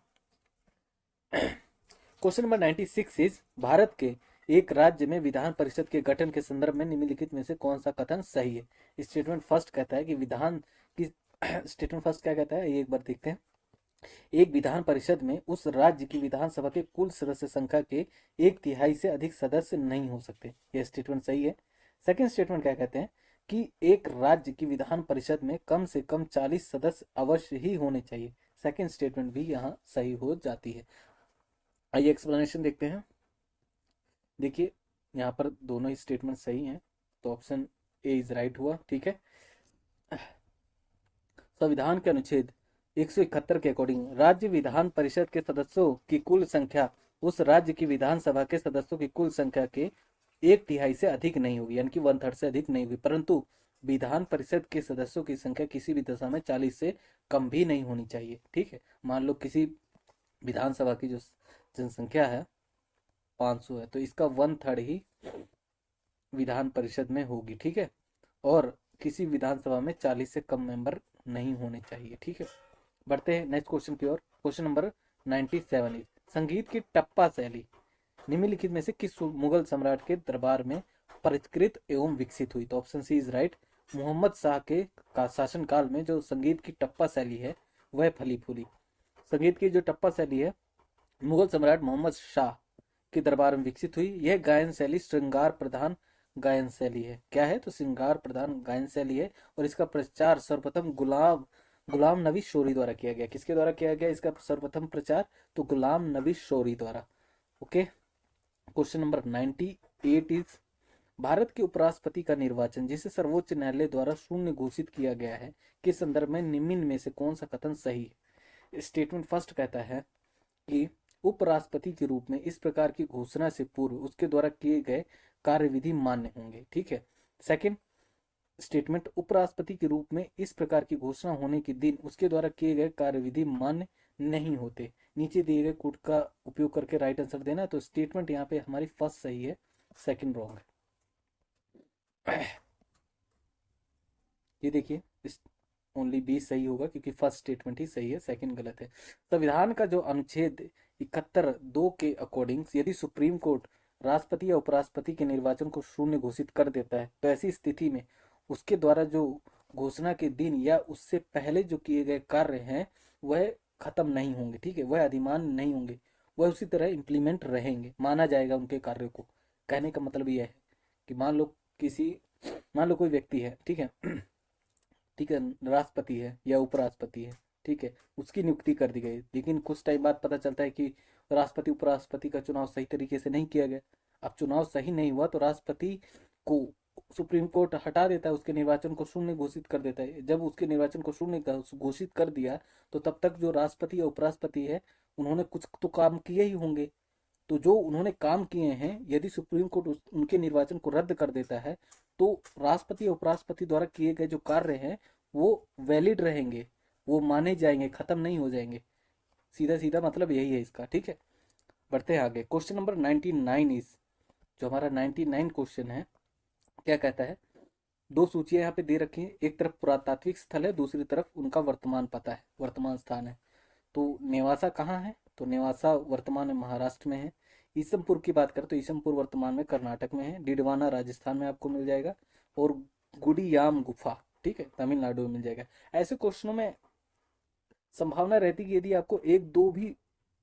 Speaker 1: क्वेश्चन नंबर 96 इज भारत के एक राज्य में विधान परिषद के गठन के संदर्भ में निम्नलिखित में से कौन सा कथन सही है। स्टेटमेंट फर्स्ट कहता है कि विधान की स्टेटमेंट फर्स्ट क्या कहता है ये एक बार देखते हैं। एक विधान परिषद में उस राज्य की विधानसभा के कुल सदस्य संख्या के 1/3 से अधिक सदस्य नहीं हो सकते। यह स्टेटमेंट सही है। सेकंड स्टेटमेंट क्या कहते हैं कि एक राज्य की विधान परिषद में कम से कम 40 सदस्य अवश्य ही होने चाहिए। सेकंड स्टेटमेंट भी यहाँ सही हो जाती है। आइए एक्सप्लेनेशन देखते हैं। देखिए यहाँ पर दोनों ही स्टेटमेंट सही हैं, तो ऑप्शन ए इज राइट हुआ। ठीक है। संविधान के अनुच्छेद 171 के अकॉर्डिंग राज्य विधान परिषद के सदस्यों की कुल संख्या उस राज्य की विधानसभा के सदस्यों की कुल संख्या के 1/3 से अधिक नहीं होगी, यानी कि 1/3 से अधिक नहीं होगी। परंतु विधान परिषद के सदस्यों की संख्या किसी भी दशा में 40 से कम भी नहीं होनी चाहिए। ठीक है। मान लो किसी विधानसभा की जो जनसंख्या है 500 है, तो इसका 1/3 ही विधान परिषद में होगी। ठीक है। और किसी विधानसभा में 40 से कम मेंबर नहीं होने चाहिए। ठीक है। बढ़ते हैं नेक्स्ट क्वेश्चन की ओर। क्वेश्चन नंबर 97 इज संगीत की टप्पा शैली निम्नलिखित में से किस मुगल सम्राट के दरबार में परिष्कृत एवं विकसित हुई। तो option C is right, Mohammad Shah के शासन काल में जो संगीत की टप्पा शैली है वह फली फूली। संगीत की जो टप्पा शैली है मुगल सम्राट मोहम्मद शाह के दरबार में विकसित हुई। यह गायन शैली श्रृंगार प्रधान गायन शैली है। क्या है, तो श्रृंगार प्रधान गायन शैली है। और इसका प्रचार सर्वप्रथम गुलाम नबी शोरी द्वारा किया गया। किसके द्वारा किया गया इसका सर्वप्रथम प्रचार, तो गुलाम नबी शोरी द्वारा। Okay. Question number 98 is Bharat के उपराष्ट्रपति का निर्वाचन जिसे सर्वोच्च न्यायालय द्वारा शून्य घोषित किया गया है के संदर्भ में निम्न में से कौन सा कथन सही है। स्टेटमेंट फर्स्ट कहता है कि उपराष्ट्रपति के रूप में इस प्रकार की घोषणा से पूर्व उसके द्वारा किए गए कार्यविधि मान्य होंगे। ठीक है। सेकंड स्टेटमेंट उपराष्ट्रपति के रूप में इस प्रकार की घोषणा होने के दिन उसके द्वारा किए गए कार्यविधि मान्य नहीं होते। नीचे दिए गए कोड का उपयोग करके राइट आंसर देना। तो स्टेटमेंट यहाँ पे हमारी फर्स्ट सही है, सेकंड रॉन्ग है। ये देखिए ओनली बी सही होगा क्योंकि फर्स्ट स्टेटमेंट ही सही है, सेकंड गलत है। संविधान का जो अनुच्छेद 71(2) के अकॉर्डिंग यदि सुप्रीम कोर्ट राष्ट्रपति या उपराष्ट्रपति के निर्वाचन को शून्य घोषित कर देता है तो ऐसी स्थिति में उसके द्वारा जो घोषणा के दिन या उससे पहले जो किए गए कार्य हैं वह खत्म नहीं होंगे। ठीक है। वह अधिमान्य नहीं होंगे, वह उसी तरह इम्प्लीमेंट रहेंगे, माना जाएगा उनके कार्य को। कहने का मतलब यह है कि मान लो कोई व्यक्ति है, ठीक है, ठीक है, राष्ट्रपति है या उपराष्ट्रपति है, ठीक है, उसकी नियुक्ति कर दी गई। लेकिन कुछ टाइम बाद पता चलता है कि राष्ट्रपति उपराष्ट्रपति का चुनाव सही तरीके से नहीं किया गया। अब चुनाव सही नहीं हुआ तो राष्ट्रपति को सुप्रीम कोर्ट हटा देता है, उसके निर्वाचन को शून्य घोषित कर देता है। जब उसके निर्वाचन को शून्य घोषित कर दिया तो तब तक जो राष्ट्रपति या उपराष्ट्रपति है उन्होंने कुछ तो काम किए ही होंगे। तो जो उन्होंने काम किए हैं यदि सुप्रीम कोर्ट उनके निर्वाचन को रद्द कर देता है तो राष्ट्रपति या उपराष्ट्रपति द्वारा किए गए जो कार्य हैं वो वैलिड रहेंगे, वो माने जाएंगे, खत्म नहीं हो जाएंगे। सीधा सीधा मतलब यही है इसका, ठीक है। बढ़ते हैं आगे। क्वेश्चन नंबर 99 इज, जो हमारा 99 क्वेश्चन है, क्या कहता है। दो सूचियां यहाँ पे दे रखी हैं, एक तरफ पुरातात्विक स्थल है, दूसरी तरफ उनका वर्तमान पता है, वर्तमान स्थान है। तो नेवासा कहाँ है, तो नेवासा वर्तमान में महाराष्ट्र में है। ईसमपुर की बात करें तो ईसमपुर वर्तमान में कर्नाटक में है। डिडवाना राजस्थान में आपको मिल जाएगा, और गुड़ियाम गुफा, ठीक है, तमिलनाडु में मिल जाएगा। ऐसे क्वेश्चनों में संभावना रहती है कि यदि आपको एक दो भी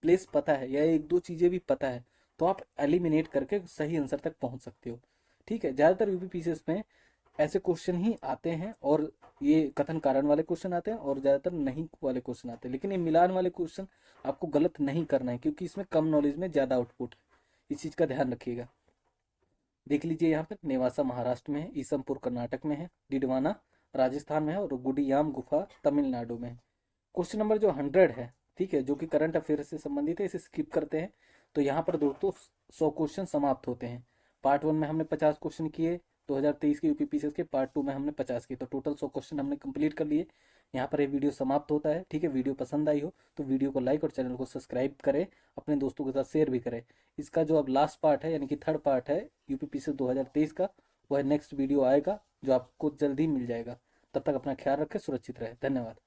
Speaker 1: प्लेस पता है या एक दो चीजें भी पता है तो आप एलिमिनेट करके सही आंसर तक पहुंच सकते हो, ठीक है। ज्यादातर यूपीपीसीएस में ऐसे क्वेश्चन ही आते हैं, और ये कथन कारण वाले क्वेश्चन आते हैं, और ज्यादातर नहीं वाले क्वेश्चन आते हैं। लेकिन ये मिलान वाले क्वेश्चन आपको गलत नहीं करना है, क्योंकि इसमें कम नॉलेज में ज्यादा आउटपुट है। इस चीज का ध्यान रखिएगा। देख लीजिए यहाँ पे, नेवासा महाराष्ट्र में है, ईसमपुर कर्नाटक में है, डिडवाना राजस्थान में है, और गुड़ियाम गुफा तमिलनाडु में है। क्वेश्चन नंबर जो 100 है, ठीक है, जो कि करंट अफेयर से संबंधित है, इसे स्किप करते हैं। तो यहाँ पर दोस्तों 100 क्वेश्चन समाप्त होते हैं। पार्ट 1 में हमने 50 क्वेश्चन किए 2023 के यूपीपीसीएस के, पार्ट 2 में हमने 50 किए, तो टोटल 100 क्वेश्चन हमने कंप्लीट कर लिए। यहाँ पर ये वीडियो समाप्त होता है, ठीक है। वीडियो पसंद आई हो तो वीडियो को लाइक और चैनल को सब्सक्राइब करें, अपने दोस्तों के साथ शेयर भी करें। इसका जो अब लास्ट पार्ट है, यानी कि थर्ड पार्ट है यूपीपीसीएस 2023 का, वह नेक्स्ट वीडियो आएगा जो आपको जल्दी मिल जाएगा। तब तक अपना ख्याल रखें, सुरक्षित रहे। धन्यवाद।